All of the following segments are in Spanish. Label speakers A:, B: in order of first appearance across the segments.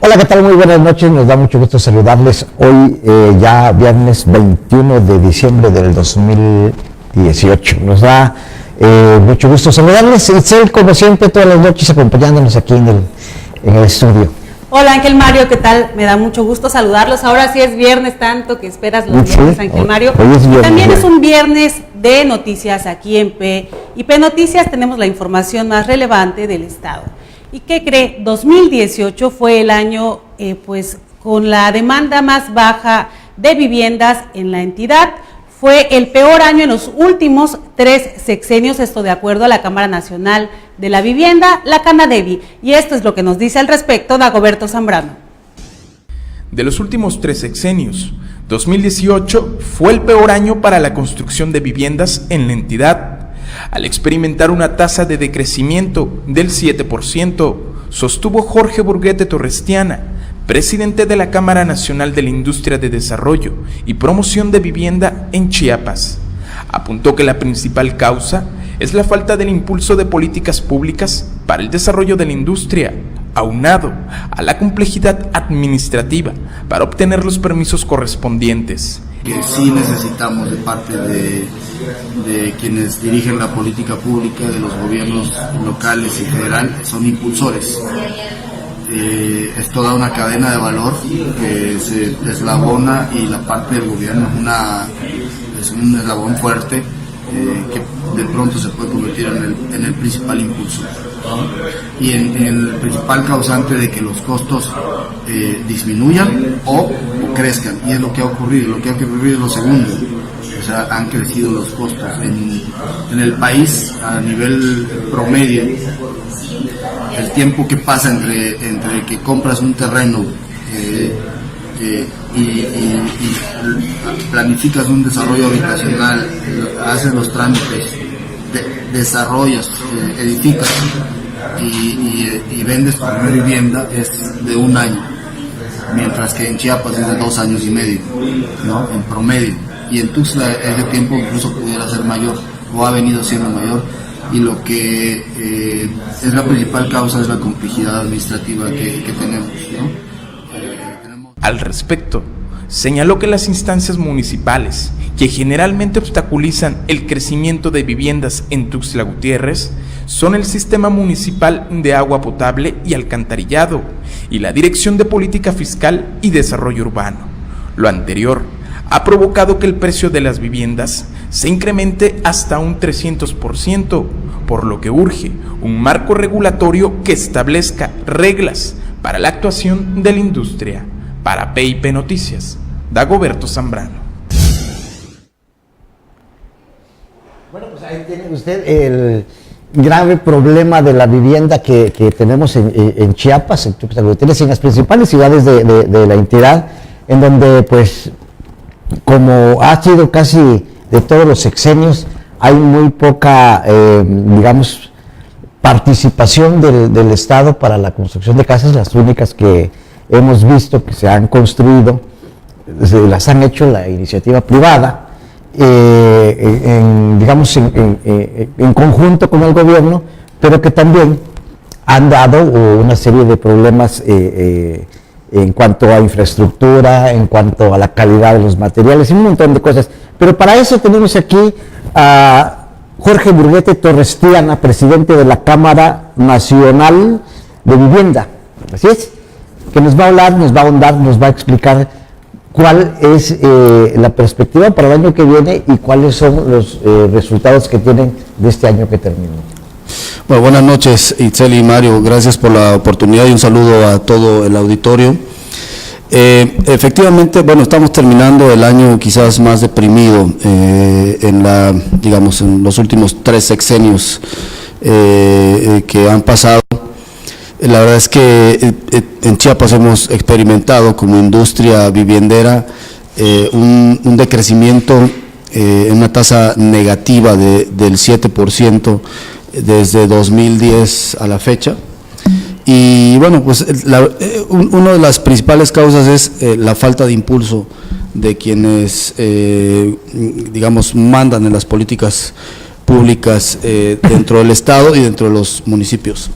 A: Hola, ¿qué tal? Muy buenas noches, nos da mucho gusto saludarles hoy, ya viernes 21 de diciembre del 2018. Nos da mucho gusto saludarles, Itzel, como siempre, todas las noches acompañándonos aquí en el estudio.
B: Hola Ángel Mario, ¿qué tal? Me da mucho gusto saludarlos. Ahora sí es viernes, tanto que esperas los viernes, Ángel Mario.
A: Hoy es viernes,
B: también es un viernes de noticias aquí en PIP Noticias. Tenemos la información más relevante del estado. ¿Y qué cree? 2018 fue el año pues con la demanda más baja de viviendas en la entidad. Fue el peor año en los últimos 3 sexenios, esto de acuerdo a la Cámara Nacional de la Vivienda, la Canadevi. Y esto es lo que nos dice al respecto Dagoberto Zambrano.
C: De los últimos 3 sexenios, 2018 fue el peor año para la construcción de viviendas en la entidad, al experimentar una tasa de decrecimiento del 7%, sostuvo Jorge Burguete Torrestiana, presidente de la Cámara Nacional de la Industria de Desarrollo y Promoción de Vivienda en Chiapas. Apuntó que la principal causa es la falta del impulso de políticas públicas para el desarrollo de la industria, aunado a la complejidad administrativa para obtener los permisos correspondientes.
D: Que sí necesitamos de parte de quienes dirigen la política pública, de los gobiernos locales y federal, son impulsores. Es toda una cadena de valor que se eslabona y la parte del gobierno es un eslabón fuerte que de pronto se puede convertir en el principal impulso y en el principal causante de que los costos disminuyan o crezcan, y es lo que ha ocurrido. Lo que ha ocurrido es lo segundo. O sea, han crecido los costos en el país a nivel promedio. El tiempo que pasa entre que compras un terreno y planificas un desarrollo habitacional, haces los trámites, desarrollas, edificas y vendes tu primera vivienda, es de 1 año, mientras que en Chiapas es de 2 años y medio, ¿no? En promedio. Y en Tuxtla ese tiempo incluso pudiera ser mayor, o ha venido siendo mayor, y lo que es la principal causa es la complejidad administrativa que tenemos, ¿no?
C: Al respecto, señaló que las instancias municipales, que generalmente obstaculizan el crecimiento de viviendas en Tuxtla Gutiérrez, son el Sistema Municipal de Agua Potable y Alcantarillado y la Dirección de Política Fiscal y Desarrollo Urbano. Lo anterior ha provocado que el precio de las viviendas se incremente hasta un 300%, por lo que urge un marco regulatorio que establezca reglas para la actuación de la industria. Para PIP Noticias, Dagoberto Zambrano.
A: Bueno, pues ahí tiene usted el grave problema de la vivienda que tenemos en Chiapas, en Tuxtla Gutiérrez, en las principales ciudades de la entidad, en donde pues como ha sido casi de todos los sexenios, hay muy poca, digamos, participación del Estado para la construcción de casas. Las únicas que hemos visto que se han construido, las han hecho la iniciativa privada, digamos, en conjunto con el gobierno, pero que también han dado una serie de problemas en cuanto a infraestructura, en cuanto a la calidad de los materiales y un montón de cosas. Pero para eso tenemos aquí a Jorge Burguete Torrestiana, presidente de la Cámara Nacional de Vivienda. Así es, que nos va a hablar, nos va a ahondar, nos va a explicar cuál es la perspectiva para el año que viene y cuáles son los resultados que tienen de este año que terminó.
D: Bueno, buenas noches, Itzel y Mario, gracias por la oportunidad y un saludo a todo el auditorio. Efectivamente, bueno, estamos terminando el año quizás más deprimido en los últimos 3 sexenios que han pasado. La verdad es que en Chiapas hemos experimentado como industria viviendera un decrecimiento en una tasa negativa del 7% desde 2010 a la fecha. Y bueno, pues una de las principales causas es la falta de impulso de quienes, digamos, mandan en las políticas públicas dentro del Estado y dentro de los municipios.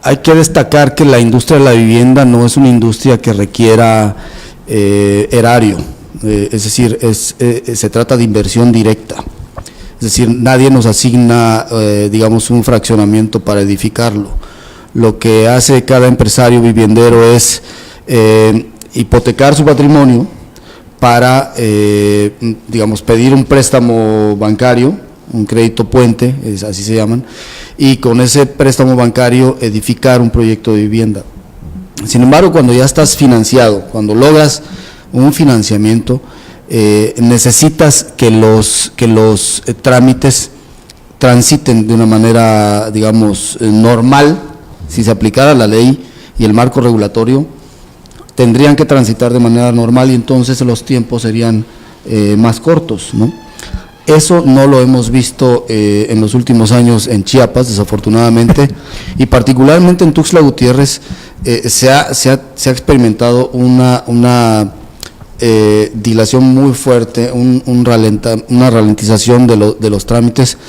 E: Hay que destacar que la industria de la vivienda no es una industria que requiera erario, es decir, se trata de inversión directa. Es decir, nadie nos asigna, digamos, un fraccionamiento para edificarlo. Lo que hace cada empresario viviendero es hipotecar su patrimonio para, digamos, pedir un préstamo bancario, un crédito puente, así se llaman, y con ese préstamo bancario edificar un proyecto de vivienda. Sin embargo, cuando ya estás financiado, cuando logras un financiamiento, necesitas que los trámites transiten de una manera, digamos, normal. Si se aplicara la ley y el marco regulatorio, tendrían que transitar de manera normal y entonces los tiempos serían más cortos, ¿no? Eso no lo hemos visto en los últimos años en Chiapas, desafortunadamente, y particularmente en Tuxtla Gutiérrez se ha experimentado una dilación muy fuerte, una ralentización de los trámites,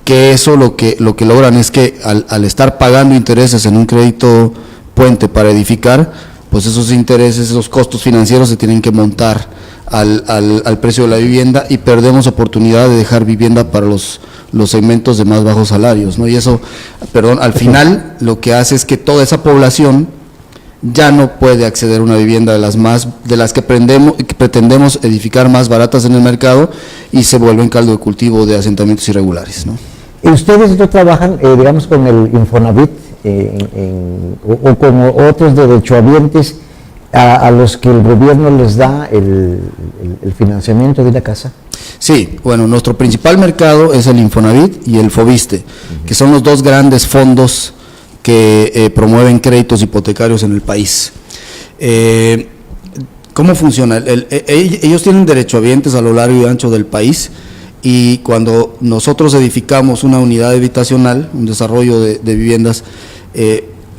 E: que eso lo que logran es que al estar pagando intereses en un crédito puente para edificar, pues esos intereses, esos costos financieros se tienen que montar al precio de la vivienda y perdemos oportunidad de dejar vivienda para los segmentos de más bajos salarios, ¿no? Y eso, al final lo que hace es que toda esa población ya no puede acceder a una vivienda de las que pretendemos edificar más baratas en el mercado y se vuelven caldo de cultivo de asentamientos irregulares, ¿no?
A: ¿Y ustedes no trabajan, digamos, con el Infonavit o con otros derechohabientes a los que el gobierno les da el financiamiento de la casa?
E: Sí, bueno, nuestro principal mercado es el Infonavit y el Fobiste, que son los dos grandes fondos que promueven créditos hipotecarios en el país. ¿Cómo funciona? Ellos tienen derechohabientes a lo largo y ancho del país, y cuando nosotros edificamos una unidad habitacional, un desarrollo de viviendas,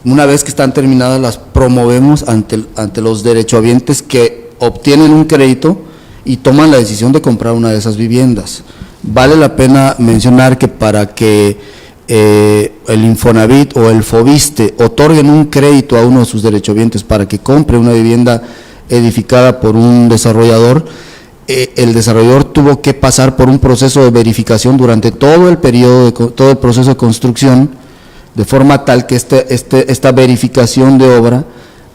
E: una vez que están terminadas las promovemos ante los derechohabientes que obtienen un crédito y toman la decisión de comprar una de esas viviendas. Vale la pena mencionar que para que el Infonavit o el Fobiste otorguen un crédito a uno de sus derechohabientes para que compre una vivienda edificada por un desarrollador, el desarrollador tuvo que pasar por un proceso de verificación durante todo el periodo, todo el proceso de construcción, de forma tal que esta verificación de obra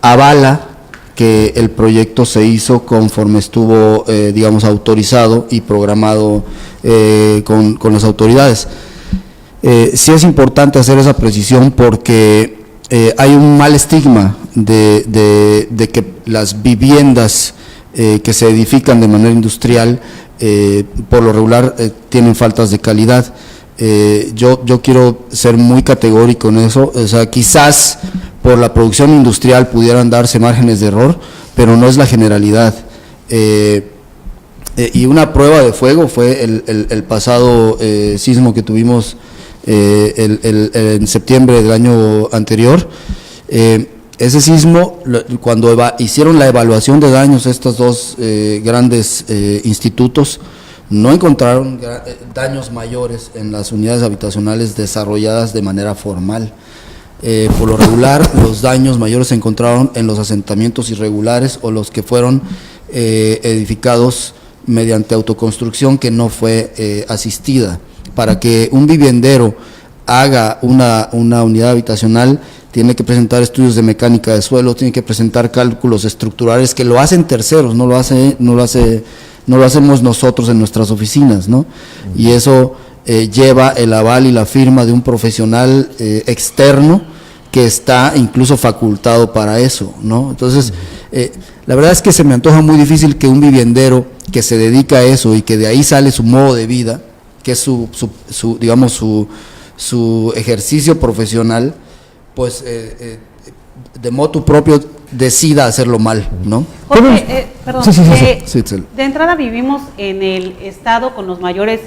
E: avala que el proyecto se hizo conforme estuvo, digamos, autorizado y programado con las autoridades. Sí es importante hacer esa precisión porque hay un mal estigma de que las viviendas que se edifican de manera industrial, por lo regular, tienen faltas de calidad. Yo quiero ser muy categórico en eso, o sea, quizás por la producción industrial pudieran darse márgenes de error, pero no es la generalidad. Y una prueba de fuego fue el pasado sismo que tuvimos en septiembre del año anterior. Ese sismo, cuando hicieron la evaluación de daños estos dos grandes institutos, no encontraron daños mayores en las unidades habitacionales desarrolladas de manera formal. Por lo regular, los daños mayores se encontraron en los asentamientos irregulares o los que fueron edificados mediante autoconstrucción que no fue asistida. Para que un viviendero haga una unidad habitacional, tiene que presentar estudios de mecánica de suelo, tiene que presentar cálculos estructurales que lo hacen terceros, no lo hacemos nosotros en nuestras oficinas, ¿no? Y eso lleva el aval y la firma de un profesional externo que está incluso facultado para eso, ¿no? Entonces, la verdad es que se me antoja muy difícil que un viviendero que se dedica a eso y que de ahí sale su modo de vida, que es su ejercicio profesional, pues de motu propio decida hacerlo mal, ¿no?
B: Jorge, perdón,
E: Sí,
B: de entrada vivimos en el estado con los mayores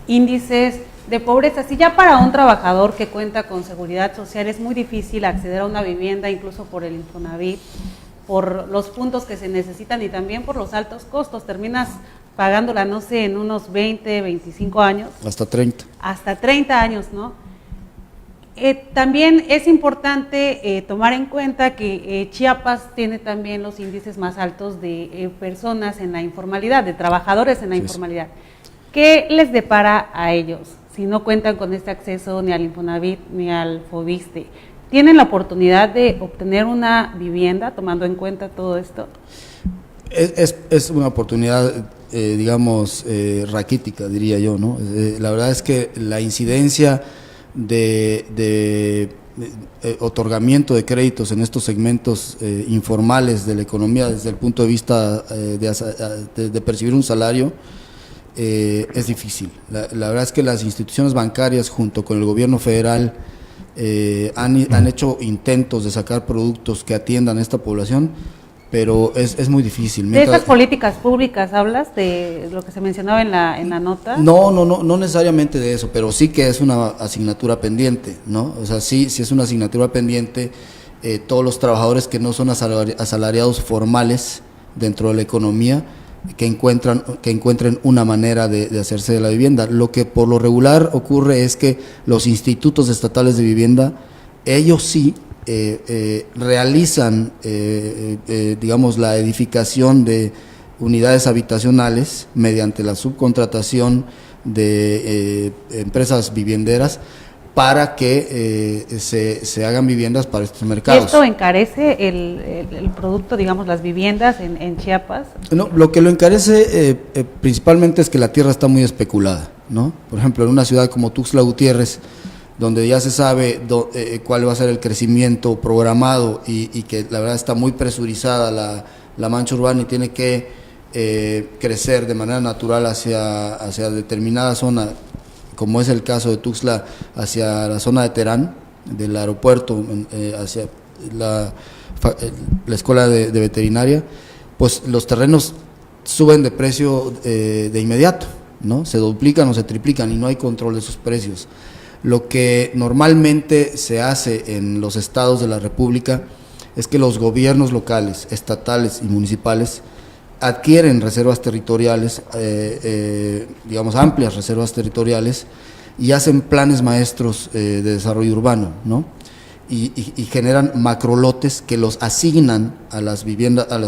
B: índices de pobreza. Si ya para un trabajador que cuenta con seguridad social es muy difícil acceder a una vivienda, incluso por el Infonavit, por los puntos que se necesitan y también por los altos costos, terminas pagándola, no sé, en unos 20, 25 años.
E: Hasta 30.
B: Hasta 30 años, ¿no? También es importante tomar en cuenta que Chiapas tiene también los índices más altos de personas en la informalidad, de trabajadores en la informalidad. ¿Qué les depara a ellos si no cuentan con este acceso ni al Infonavit ni al Fobiste? ¿Tienen la oportunidad de obtener una vivienda tomando en cuenta todo esto?
E: Es una oportunidad, digamos, raquítica, diría yo, ¿no? La verdad es que la incidencia de otorgamiento de créditos en estos segmentos informales de la economía desde el punto de vista de percibir un salario es difícil. La verdad es que las instituciones bancarias junto con el gobierno federal han hecho intentos de sacar productos que atiendan a esta población, pero es muy difícil.
B: ¿De esas políticas públicas hablas, de lo que se mencionaba en la nota?
E: No necesariamente de eso, pero sí que es una asignatura pendiente, ¿no? O sea, sí es una asignatura pendiente. Todos los trabajadores que no son asalariados formales dentro de la economía, que encuentren una manera de hacerse de la vivienda. Lo que por lo regular ocurre es que los institutos estatales de vivienda, ellos sí realizan, digamos, la edificación de unidades habitacionales mediante la subcontratación de empresas vivienderas para que se hagan viviendas para estos mercados.
B: ¿Y esto encarece el producto, digamos, las viviendas en Chiapas?
E: No, lo que lo encarece principalmente es que la tierra está muy especulada, ¿no? Por ejemplo, en una ciudad como Tuxtla Gutiérrez, donde ya se sabe cuál va a ser el crecimiento programado y que la verdad está muy presurizada la mancha urbana y tiene que crecer de manera natural hacia determinada zona, como es el caso de Tuxtla, hacia la zona de Terán, del aeropuerto, hacia la escuela de veterinaria, pues los terrenos suben de precio de inmediato, ¿no? Se duplican o se triplican y no hay control de sus precios. Lo que normalmente se hace en los estados de la República es que los gobiernos locales, estatales y municipales adquieren reservas territoriales, digamos amplias reservas territoriales, y hacen planes maestros de desarrollo urbano, ¿no? Y generan macrolotes que los asignan a las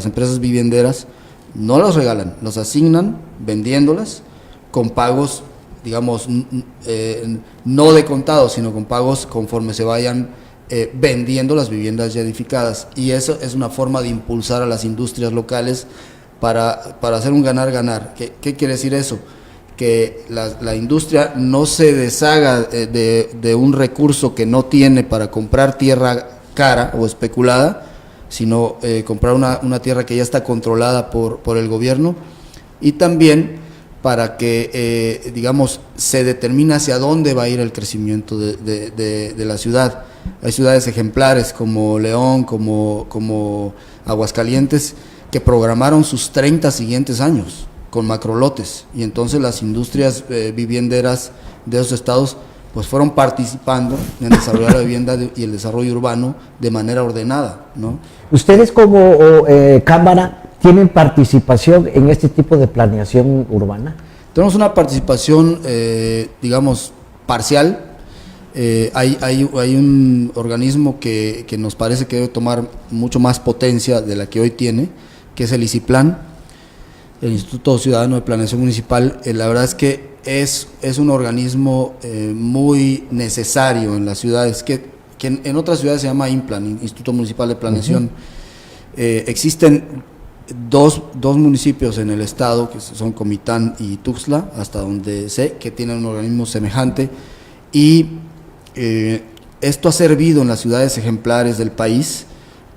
E: empresas vivienderas, no los regalan, los asignan vendiéndolas con pagos, digamos, no de contado, sino con pagos conforme se vayan vendiendo las viviendas ya edificadas. Y eso es una forma de impulsar a las industrias locales para hacer un ganar-ganar. ¿Qué quiere decir eso? Que la industria no se deshaga de un recurso que no tiene para comprar tierra cara o especulada, sino comprar una tierra que ya está controlada por el gobierno, y también para que, digamos, se determine hacia dónde va a ir el crecimiento de la ciudad. Hay ciudades ejemplares como León, como Aguascalientes, que programaron sus 30 siguientes años con macrolotes, y entonces las industrias vivienderas de esos estados pues fueron participando en desarrollar la vivienda y el desarrollo urbano de manera ordenada, ¿no?
A: ¿Ustedes como Cámara tienen participación en este tipo de planeación urbana?
E: Tenemos una participación, digamos, parcial. Hay un organismo que nos parece que debe tomar mucho más potencia de la que hoy tiene, que es el ICIPLAN, el Instituto Ciudadano de Planeación Municipal. La verdad es que es un organismo muy necesario en las ciudades, que en otras ciudades se llama INPLAN, Instituto Municipal de Planeación. Existen dos municipios en el estado, que son Comitán y Tuxtla, hasta donde sé, que tienen un organismo semejante, y esto ha servido en las ciudades ejemplares del país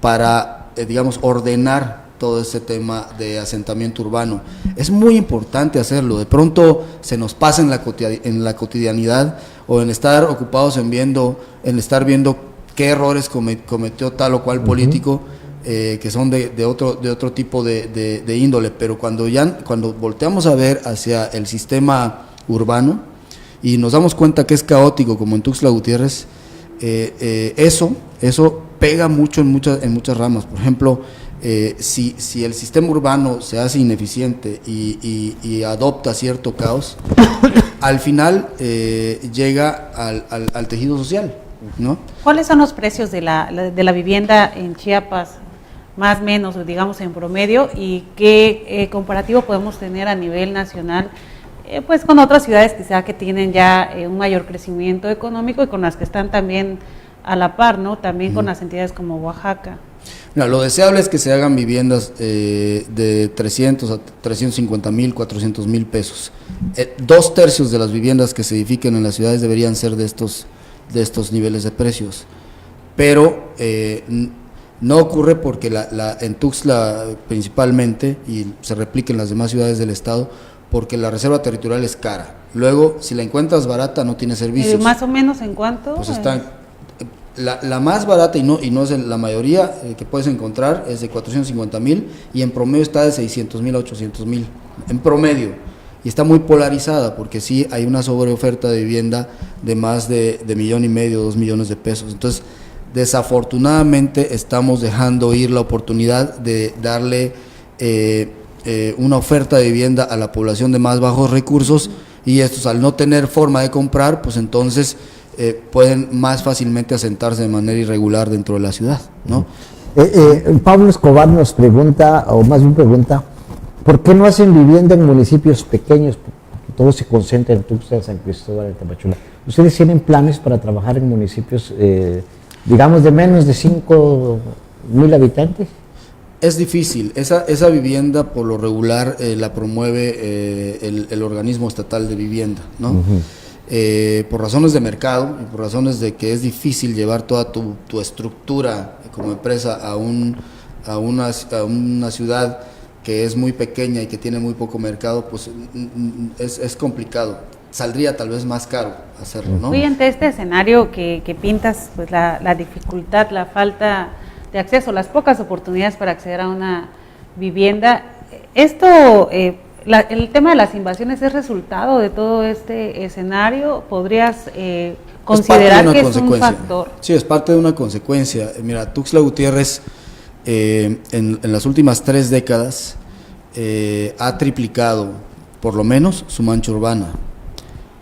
E: para, digamos, ordenar todo ese tema de asentamiento urbano. Es muy importante hacerlo. De pronto se nos pasa en la cotidianidad, o en estar ocupados en estar viendo qué errores cometió tal o cual político, que son de otro tipo de índole, pero cuando volteamos a ver hacia el sistema urbano y nos damos cuenta que es caótico, como en Tuxtla Gutiérrez, eso pega mucho en muchas ramas. Por ejemplo, si el sistema urbano se hace ineficiente y adopta cierto caos, al final llega al tejido social, ¿no?
B: ¿Cuáles son los precios de la vivienda en Chiapas, más o menos, digamos, en promedio, y qué comparativo podemos tener a nivel nacional, pues con otras ciudades quizá que tienen ya un mayor crecimiento económico y con las que están también a la par, ¿no? También con las entidades como Oaxaca?
E: Mira, lo deseable es que se hagan viviendas de 300 a 350 mil, 400 mil pesos. 2/3 de las viviendas que se edifiquen en las ciudades deberían ser de estos niveles de precios, pero no ocurre porque en Tuxtla principalmente, y se replica en las demás ciudades del estado, porque la reserva territorial es cara. Luego, si la encuentras barata, no tiene servicios.
B: ¿Más o menos en cuánto?
E: Pues está la más barata, y no es la mayoría que puedes encontrar, es de 450 mil, y en promedio está de 600 mil a 800 mil, en promedio. Y está muy polarizada, porque sí hay una sobreoferta de vivienda de más de 1,5 millones, 2 millones de pesos. Entonces, desafortunadamente estamos dejando ir la oportunidad de darle una oferta de vivienda a la población de más bajos recursos, y estos, al no tener forma de comprar, pues entonces pueden más fácilmente asentarse de manera irregular dentro de la ciudad, ¿no?
A: Pablo Escobar nos pregunta, o más bien pregunta, ¿por qué no hacen vivienda en municipios pequeños? Todo se concentra en Tuxtla, San Cristóbal, en Tapachula. ¿Ustedes tienen planes para trabajar en municipios, digamos, de menos de 5,000 habitantes?
E: Es difícil. Esa vivienda por lo regular la promueve el organismo estatal de vivienda, ¿no? Por razones de mercado y por razones de que es difícil llevar toda tu estructura como empresa a una ciudad que es muy pequeña y que tiene muy poco mercado, pues es complicado. Saldría tal vez más caro hacerlo, ¿no?
B: Muy ante este escenario que pintas, pues la dificultad, la falta de acceso, las pocas oportunidades para acceder a una vivienda, esto, el tema de las invasiones es resultado de todo este escenario. ¿Podrías considerar que es un factor?
E: Sí, es parte de una consecuencia. Mira, Tuxtla Gutiérrez en las últimas 3 décadas ha triplicado por lo menos su mancha urbana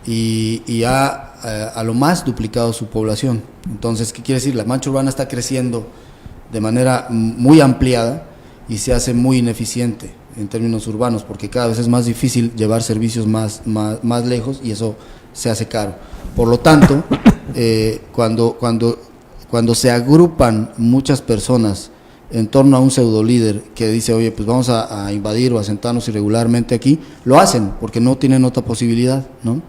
E: y ha a lo más duplicado su población. Entonces, ¿qué quiere decir? La mancha urbana está creciendo de manera muy ampliada y se hace muy ineficiente en términos urbanos, porque cada vez es más difícil llevar servicios más lejos, y eso se hace caro. Por lo tanto, cuando se agrupan muchas personas en torno a un pseudo líder que dice, oye, pues vamos a invadir o a sentarnos irregularmente aquí, lo hacen porque no tienen otra posibilidad, ¿no?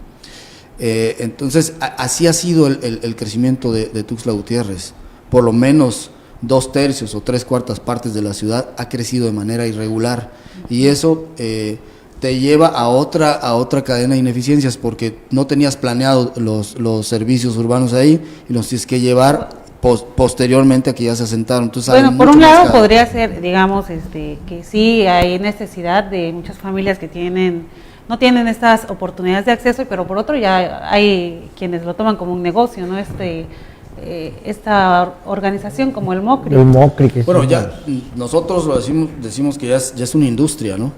E: Entonces, así ha sido el crecimiento de Tuxtla Gutiérrez. Por lo menos 2/3 o 3/4 partes de la ciudad ha crecido de manera irregular, y eso te lleva a otra cadena de ineficiencias, porque no tenías planeado los servicios urbanos ahí y los tienes que llevar posteriormente a que ya se asentaron. Entonces,
B: bueno, por un lado podría ser, digamos, que sí hay necesidad de muchas familias que no tienen estas oportunidades de acceso, pero por otro ya hay quienes lo toman como un negocio, ¿no? Esta organización como el MOCRI.
A: El MOCRI, que
E: bueno, ya nosotros lo decimos que ya es una industria, ¿no?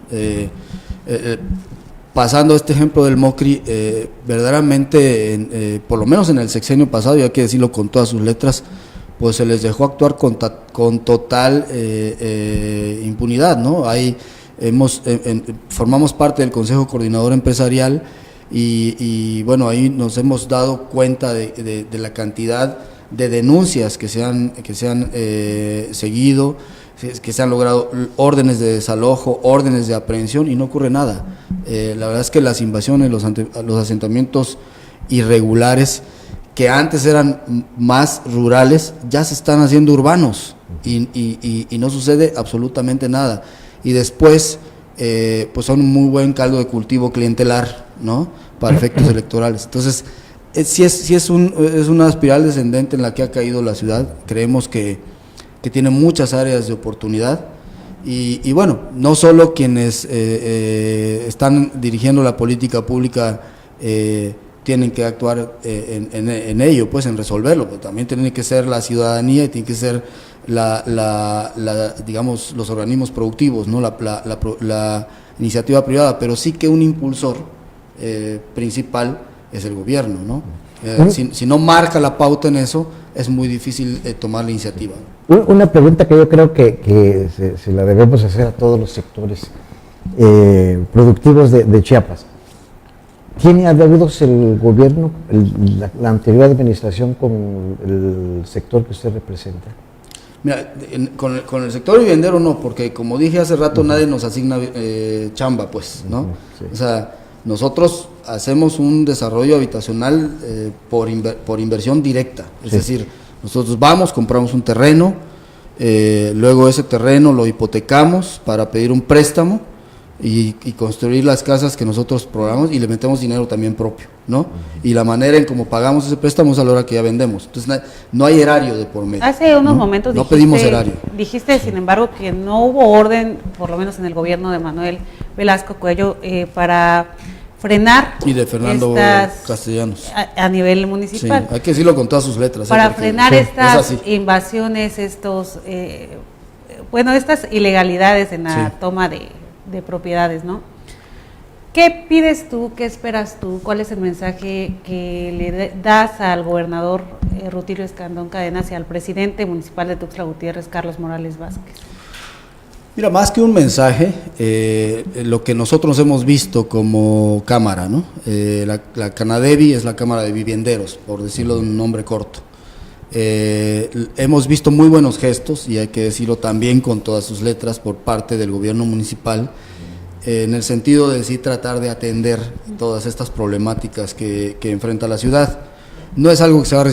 E: Pasando a este ejemplo del MOCRI, verdaderamente, por lo menos en el sexenio pasado, y hay que decirlo con todas sus letras, pues se les dejó actuar con total impunidad, ¿no? Formamos parte del Consejo Coordinador Empresarial, y bueno, ahí nos hemos dado cuenta de la cantidad de denuncias que se han seguido, que se han logrado órdenes de desalojo, órdenes de aprehensión, y no ocurre nada. La verdad es que las invasiones, los asentamientos irregulares, que antes eran más rurales, ya se están haciendo urbanos, y no sucede absolutamente nada. Y después, pues son un muy buen caldo de cultivo clientelar, ¿no? Para efectos electorales. Entonces, sí es una espiral descendente en la que ha caído la ciudad. Creemos que tiene muchas áreas de oportunidad, y bueno, no solo quienes están dirigiendo la política pública tienen que actuar en ello, pues en resolverlo, pero también tiene que ser la ciudadanía, y tiene que ser digamos, los organismos productivos, ¿no? La iniciativa privada, pero sí que un impulsor principal es el gobierno, ¿no? Si no marca la pauta en eso, es muy difícil tomar la iniciativa.
A: Una pregunta que yo creo que se la debemos hacer a todos los sectores productivos de Chiapas. ¿Tiene adeudos el gobierno, la anterior administración con el sector que usted representa?
E: Mira, con el sector viviendero no, porque como dije hace rato, nadie nos asigna chamba, pues, ¿no? Sí. O sea, nosotros hacemos un desarrollo habitacional por inversión directa, es decir, nosotros vamos, compramos un terreno, luego ese terreno lo hipotecamos para pedir un préstamo y construir las casas que nosotros programamos y le metemos dinero también propio, ¿no? Y la manera en cómo pagamos ese préstamo es a la hora que ya vendemos. Entonces no hay erario de por medio.
B: Hace unos momentos
E: no pedimos erario.
B: Dijiste, sin embargo, que no hubo orden, por lo menos en el gobierno de Manuel Velasco Cuello, para frenar
E: y de Fernando Castellanos
B: a nivel municipal.
E: Sí, hay que decirlo con todas sus letras.
B: Para frenar estas invasiones, estas ilegalidades en la toma de propiedades, ¿no? ¿Qué pides tú, qué esperas tú? ¿Cuál es el mensaje que le das al gobernador Rutilio Escandón Cadenas y al presidente municipal de Tuxtla Gutiérrez, Carlos Morales Vázquez?
E: Mira, más que un mensaje, lo que nosotros hemos visto como cámara, ¿no? La Canadevi es la Cámara de Vivienderos, por decirlo de un nombre corto. Hemos visto muy buenos gestos, y hay que decirlo también con todas sus letras, por parte del gobierno municipal, en el sentido de sí tratar de atender todas estas problemáticas que enfrenta la ciudad. No es algo que se va a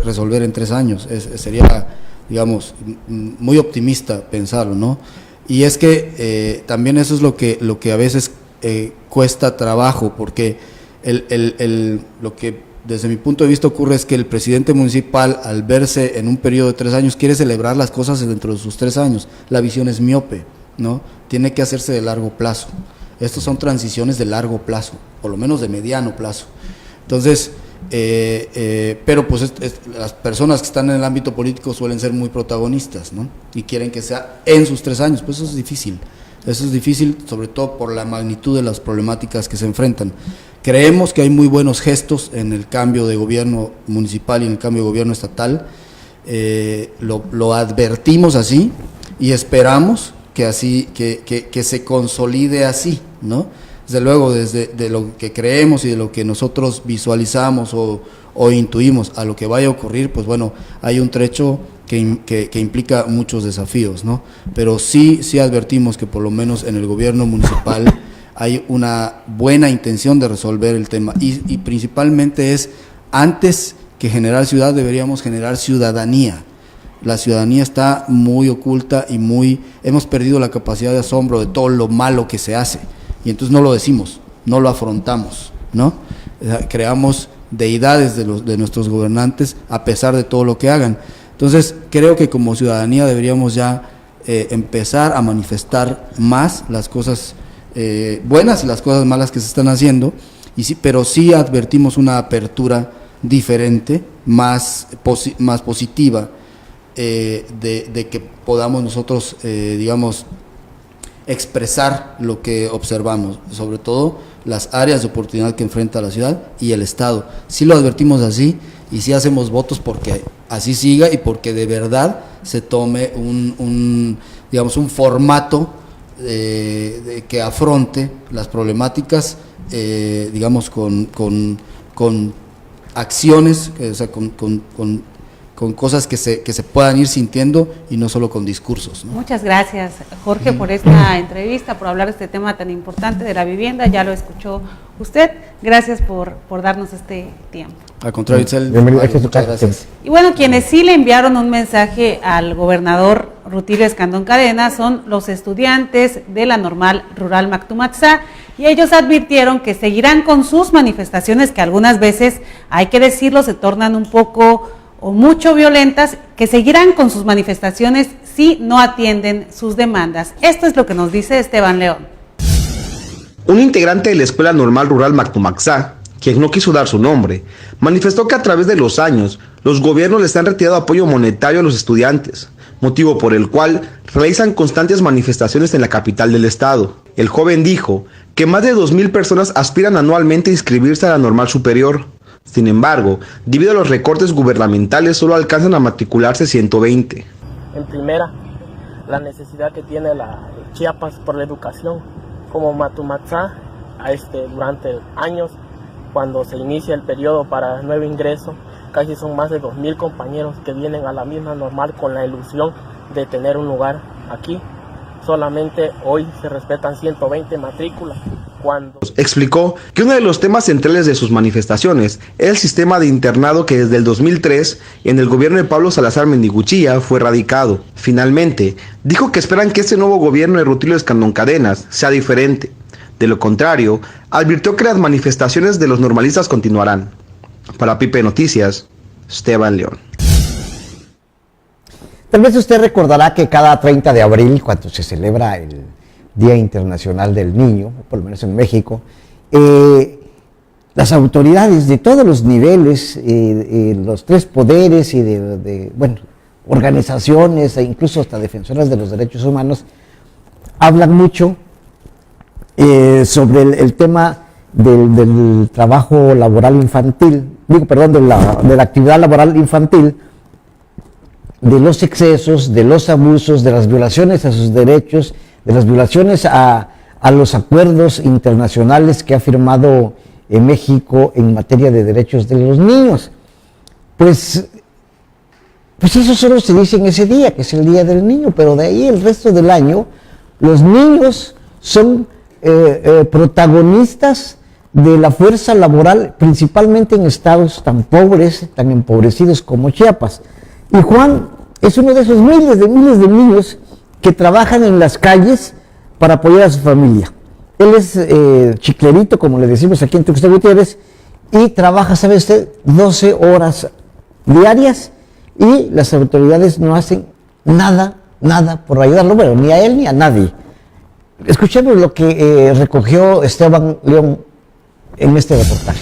E: resolver en 3 años, sería, digamos, muy optimista pensarlo, ¿no? Y es que también eso es lo que a veces cuesta trabajo, porque lo que desde mi punto de vista ocurre es que el presidente municipal, al verse en un periodo de 3 años, quiere celebrar las cosas dentro de sus 3 años. La visión es miope, ¿no? Tiene que hacerse de largo plazo. Estas son transiciones de largo plazo, por lo menos de mediano plazo. Entonces, pero pues las personas que están en el ámbito político suelen ser muy protagonistas, ¿no? Y quieren que sea en sus 3 años, pues eso es difícil. Eso es difícil, sobre todo por la magnitud de las problemáticas que se enfrentan. Creemos que hay muy buenos gestos en el cambio de gobierno municipal y en el cambio de gobierno estatal. Lo advertimos así y esperamos que así que se consolide así, ¿no? Desde luego, de lo que creemos y de lo que nosotros visualizamos o intuimos a lo que vaya a ocurrir, pues bueno, hay un trecho que implica muchos desafíos, ¿no? Pero sí advertimos que por lo menos en el gobierno municipal hay una buena intención de resolver el tema y principalmente es, antes que generar ciudad, deberíamos generar ciudadanía. La ciudadanía está muy oculta y hemos perdido la capacidad de asombro de todo lo malo que se hace, y entonces no lo decimos, no lo afrontamos, ¿no? Creamos deidades de nuestros gobernantes a pesar de todo lo que hagan. Entonces creo que como ciudadanía deberíamos ya empezar a manifestar más las cosas buenas y las cosas malas que se están haciendo, pero sí advertimos una apertura diferente, más positiva, de que podamos nosotros, digamos, expresar lo que observamos, sobre todo las áreas de oportunidad que enfrenta la ciudad y el Estado. Sí lo advertimos así y sí hacemos votos porque así siga y porque de verdad se tome un formato que afronte las problemáticas, digamos, con acciones, o sea, con cosas que se puedan ir sintiendo y no solo con discursos, ¿no?
B: Muchas gracias, Jorge, por esta entrevista, por hablar de este tema tan importante de la vivienda. Ya lo escuchó usted. Gracias por darnos este tiempo.
E: Al contrario, Itzel,
A: muchas
E: gracias.
B: Y bueno, quienes sí le enviaron un mensaje al gobernador Rutilio Escandón Cadenas son los estudiantes de la Normal Rural Mactumaxá, y ellos advirtieron que seguirán con sus manifestaciones, que algunas veces, hay que decirlo, se tornan un poco o mucho violentas, que seguirán con sus manifestaciones si no atienden sus demandas. Esto es lo que nos dice Esteban León.
F: Un integrante de la Escuela Normal Rural Mactumaxá, quien no quiso dar su nombre, manifestó que a través de los años los gobiernos les han retirado apoyo monetario a los estudiantes, motivo por el cual realizan constantes manifestaciones en la capital del estado. El joven dijo que más de 2,000 personas aspiran anualmente a inscribirse a la Normal Superior, Sin embargo, debido a los recortes gubernamentales solo alcanzan a matricularse 120.
G: En primera, la necesidad que tiene la Chiapas por la educación, como Matumatzá, durante años, cuando se inicia el periodo para nuevo ingreso, casi son más de 2.000 compañeros que vienen a la misma normal con la ilusión de tener un lugar aquí. Solamente hoy se respetan 120 matrículas.
F: Explicó que uno de los temas centrales de sus manifestaciones es el sistema de internado que desde el 2003, en el gobierno de Pablo Salazar Mendiguchía, fue erradicado. Finalmente, dijo que esperan que este nuevo gobierno de Rutilio Escandón Cadenas sea diferente. De lo contrario, advirtió que las manifestaciones de los normalistas continuarán. Para Pipe Noticias, Esteban León.
A: Tal vez usted recordará que cada 30 de abril, cuando se celebra el Día Internacional del Niño, por lo menos en México, las autoridades de todos los niveles, los tres poderes y organizaciones e incluso hasta defensoras de los derechos humanos, hablan mucho sobre el tema del trabajo laboral infantil, de la actividad laboral infantil, de los excesos, de los abusos, de las violaciones a sus derechos, de las violaciones a los acuerdos internacionales que ha firmado México en materia de derechos de los niños. Pues eso solo se dice en ese día, que es el Día del Niño, pero de ahí el resto del año, los niños son protagonistas de la fuerza laboral, principalmente en estados tan pobres, tan empobrecidos como Chiapas. Y Juan es uno de esos miles de niños que trabajan en las calles para apoyar a su familia. Él es chiclerito, como le decimos aquí en Tuxtla Gutiérrez, y trabaja, ¿sabe usted?, 12 horas diarias, y las autoridades no hacen nada por ayudarlo, bueno, ni a él ni a nadie. Escuchemos lo que recogió Esteban León en este reportaje.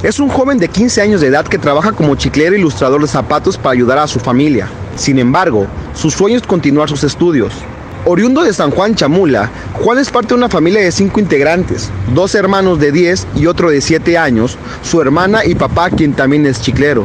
F: Es un joven de 15 años de edad que trabaja como chiclero e ilustrador de zapatos para ayudar a su familia. Sin embargo, su sueño es continuar sus estudios. Oriundo de San Juan Chamula, Juan es parte de una familia de 5 integrantes, 2 hermanos de 10 y otro de 7 años, su hermana y papá, quien también es chiclero.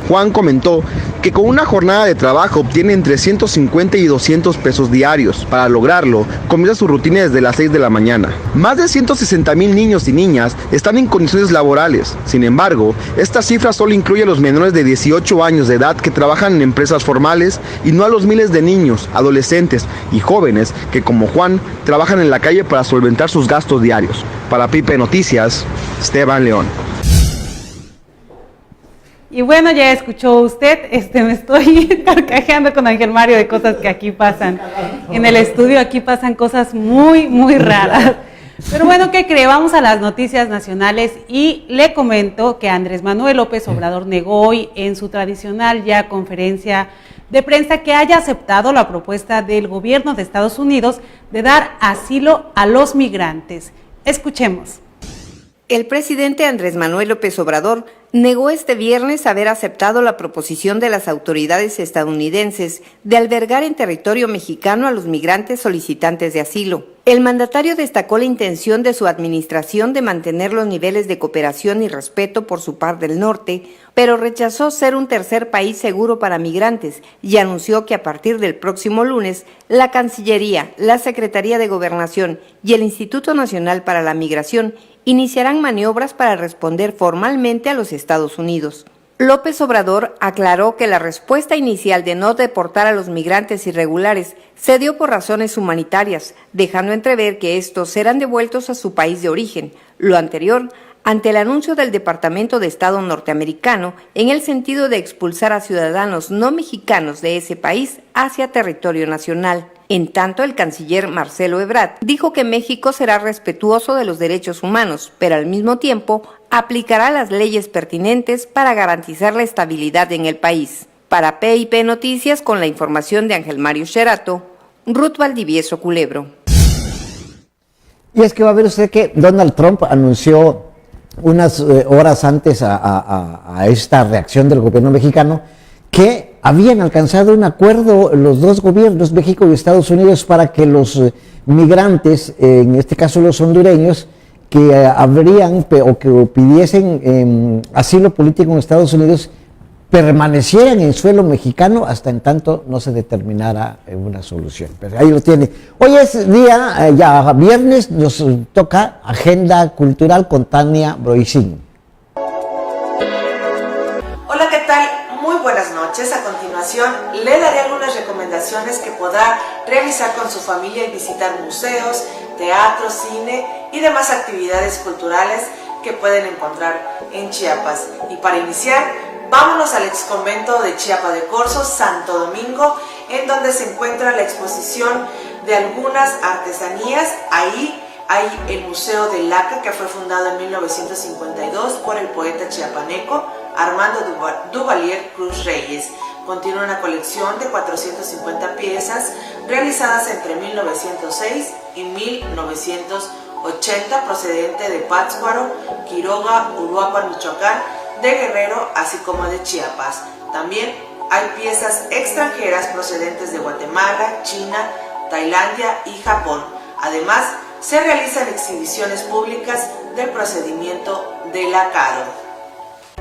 F: Juan comentó que con una jornada de trabajo obtiene entre 150 y 200 pesos diarios. Para lograrlo, comienza su rutina desde las 6 de la mañana. Más de 160,000 niños y niñas están en condiciones laborales. Sin embargo, esta cifra solo incluye a los menores de 18 años de edad que trabajan en empresas formales y no a los miles de niños, adolescentes y jóvenes que, como Juan, trabajan en la calle para solventar sus gastos diarios. Para Pipe Noticias, Esteban León.
B: Y bueno, ya escuchó usted, me estoy carcajeando con Ángel Mario de cosas que aquí pasan. En el estudio aquí pasan cosas muy raras. Pero bueno, ¿qué cree? Vamos a las noticias nacionales y le comento que Andrés Manuel López Obrador negó hoy en su tradicional ya conferencia de prensa que haya aceptado la propuesta del gobierno de Estados Unidos de dar asilo a los migrantes. Escuchemos.
H: El presidente Andrés Manuel López Obrador negó este viernes haber aceptado la proposición de las autoridades estadounidenses de albergar en territorio mexicano a los migrantes solicitantes de asilo. El mandatario destacó la intención de su administración de mantener los niveles de cooperación y respeto por su par del norte, pero rechazó ser un tercer país seguro para migrantes y anunció que a partir del próximo lunes, la Cancillería, la Secretaría de Gobernación y el Instituto Nacional para la Migración iniciarán maniobras para responder formalmente a los Estados Unidos. López Obrador aclaró que la respuesta inicial de no deportar a los migrantes irregulares se dio por razones humanitarias, dejando entrever que estos serán devueltos a su país de origen. Lo anterior ante el anuncio del Departamento de Estado norteamericano en el sentido de expulsar a ciudadanos no mexicanos de ese país hacia territorio nacional. En tanto, el canciller Marcelo Ebrard dijo que México será respetuoso de los derechos humanos, pero al mismo tiempo aplicará las leyes pertinentes para garantizar la estabilidad en el país. Para PIP Noticias, con la información de Ángel Mario Sherato, Ruth Valdivieso Culebro.
A: Y es que va a ver usted que Donald Trump anunció unas horas antes a esta reacción del gobierno mexicano que habían alcanzado un acuerdo los dos gobiernos, México y Estados Unidos, para que los migrantes, en este caso los hondureños, que habrían o que pidiesen asilo político en Estados Unidos permanecieran en suelo mexicano hasta en tanto no se determinara una solución. Pero ahí lo tiene. Hoy es día, ya viernes, nos toca Agenda Cultural con Tania Broisín.
I: Hola, ¿qué tal? Muy buenas noches. A continuación, le daré algunas recomendaciones que podrá realizar con su familia y visitar museos, teatro, cine y demás actividades culturales que pueden encontrar en Chiapas. Y para iniciar, vámonos al exconvento de Chiapa de Corzo, Santo Domingo, en donde se encuentra la exposición de algunas artesanías. Ahí hay el Museo de Laca, que fue fundado en 1952 por el poeta chiapaneco Armando Duvalier Cruz Reyes. Contiene una colección de 450 piezas realizadas entre 1906 y 1980, procedente de Pátzcuaro, Quiroga, Uruapan, Michoacán, de Guerrero, así como de Chiapas. También hay piezas extranjeras procedentes de Guatemala, China, Tailandia y Japón. Además, se realizan exhibiciones públicas del procedimiento de lacado.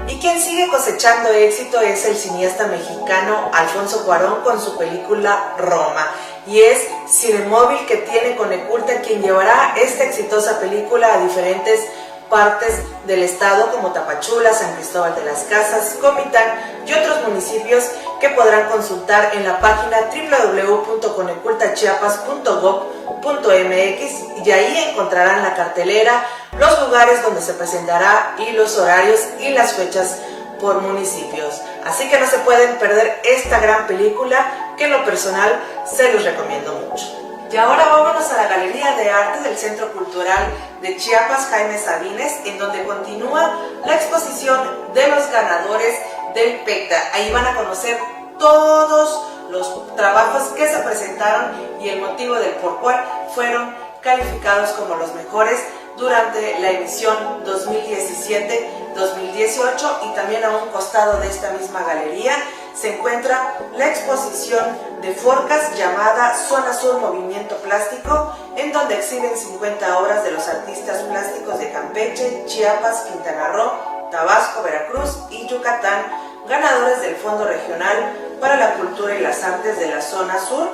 I: Y quien sigue cosechando éxito es el cineasta mexicano Alfonso Cuarón con su película Roma. Y es Cinemóvil, que tiene Coneculta, quien llevará esta exitosa película a diferentes partes del estado como Tapachula, San Cristóbal de las Casas, Comitán y otros municipios, que podrán consultar en la página www.conecultachiapas.gov.mx, y ahí encontrarán la cartelera, los lugares donde se presentará y los horarios y las fechas por municipios. Así que no se pueden perder esta gran película, que en lo personal se los recomiendo mucho. Y ahora vámonos a la Galería de Arte del Centro Cultural de Chiapas Jaime Sabines, en donde continúa la exposición de los ganadores del PECTA. Ahí van a conocer todos los trabajos que se presentaron y el motivo del por cual fueron calificados como los mejores durante la edición 2017-2018. Y también a un costado de esta misma galería se encuentra la exposición de Forcas llamada Zona Sur Movimiento Plástico, en donde exhiben 50 obras de los artistas plásticos de Campeche, Chiapas, Quintana Roo, Tabasco, Veracruz y Yucatán, ganadores del Fondo Regional para la Cultura y las Artes de la Zona Sur,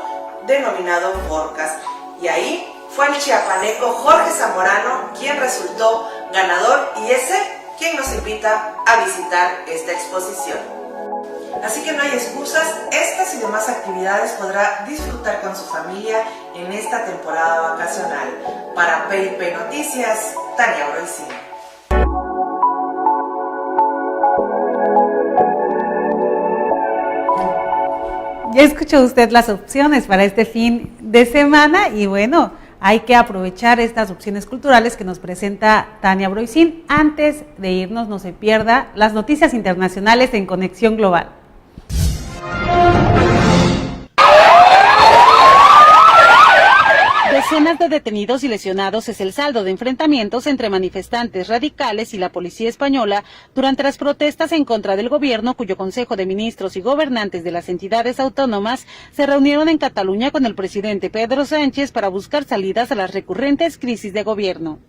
I: denominado Forcas. Y ahí fue el chiapaneco Jorge Zamorano quien resultó ganador, y es él quien nos invita a visitar esta exposición. Así que no hay excusas, estas y demás actividades podrá disfrutar con su familia en esta temporada vacacional. Para PIP Noticias, Tania Broisín.
B: Ya escuchó usted las opciones para este fin de semana, y bueno, hay que aprovechar estas opciones culturales que nos presenta Tania Broisín. Antes de irnos, no se pierda las noticias internacionales en Conexión Global. Decenas de detenidos y lesionados es el saldo de enfrentamientos entre manifestantes radicales y la policía española durante las protestas en contra del gobierno, cuyo Consejo de Ministros y gobernantes de las entidades autónomas se reunieron en Cataluña con el presidente Pedro Sánchez para buscar salidas a las recurrentes crisis de gobierno.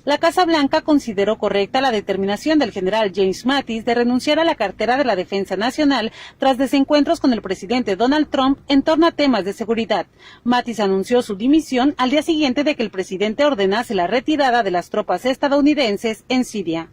B: La Casa Blanca consideró correcta la determinación del general James Mattis de renunciar a la cartera de la Defensa Nacional tras desencuentros con el presidente Donald Trump en torno a temas de seguridad. Mattis anunció su dimisión al día siguiente de que el presidente ordenase la retirada de las tropas estadounidenses en Siria.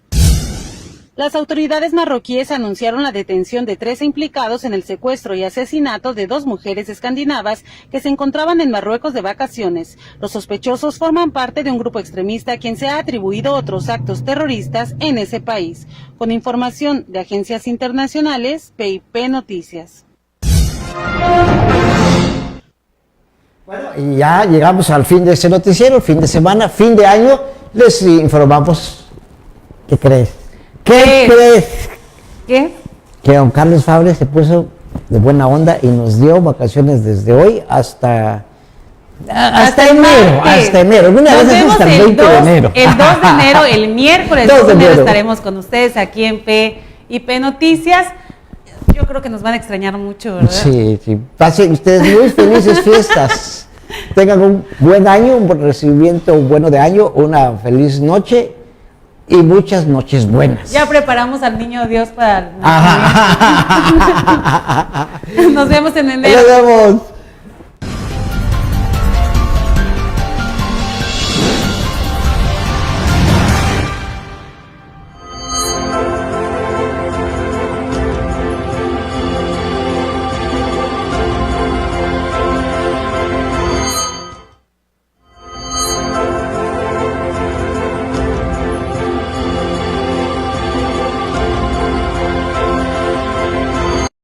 B: Las autoridades marroquíes anunciaron la detención de 13 implicados en el secuestro y asesinato de 2 mujeres escandinavas que se encontraban en Marruecos de vacaciones. Los sospechosos forman parte de un grupo extremista a quien se ha atribuido otros actos terroristas en ese país. Con información de agencias internacionales, PIP Noticias.
A: Bueno, y ya llegamos al fin de este noticiero, fin de semana, fin de año. Les informamos. ¿Qué crees? ¿Qué crees?
B: ¿Qué?
A: Que don Carlos Fabre se puso de buena onda y nos dio vacaciones desde hoy hasta enero. Hasta enero. Una
B: Nos
A: vez
B: vemos
A: hasta el 20 de enero.
B: El 2 de enero, el miércoles
A: 2 de enero
B: estaremos con ustedes aquí en PIP Noticias. Yo creo que nos van a extrañar mucho, ¿verdad?
A: Sí, sí. Pasen ustedes muy felices fiestas. tengan un buen año, un buen recibimiento bueno de año, una feliz noche y muchas noches buenas.
B: Ya preparamos al niño Dios para el
A: Ajá.
B: Nos vemos en enero.
A: Nos vemos.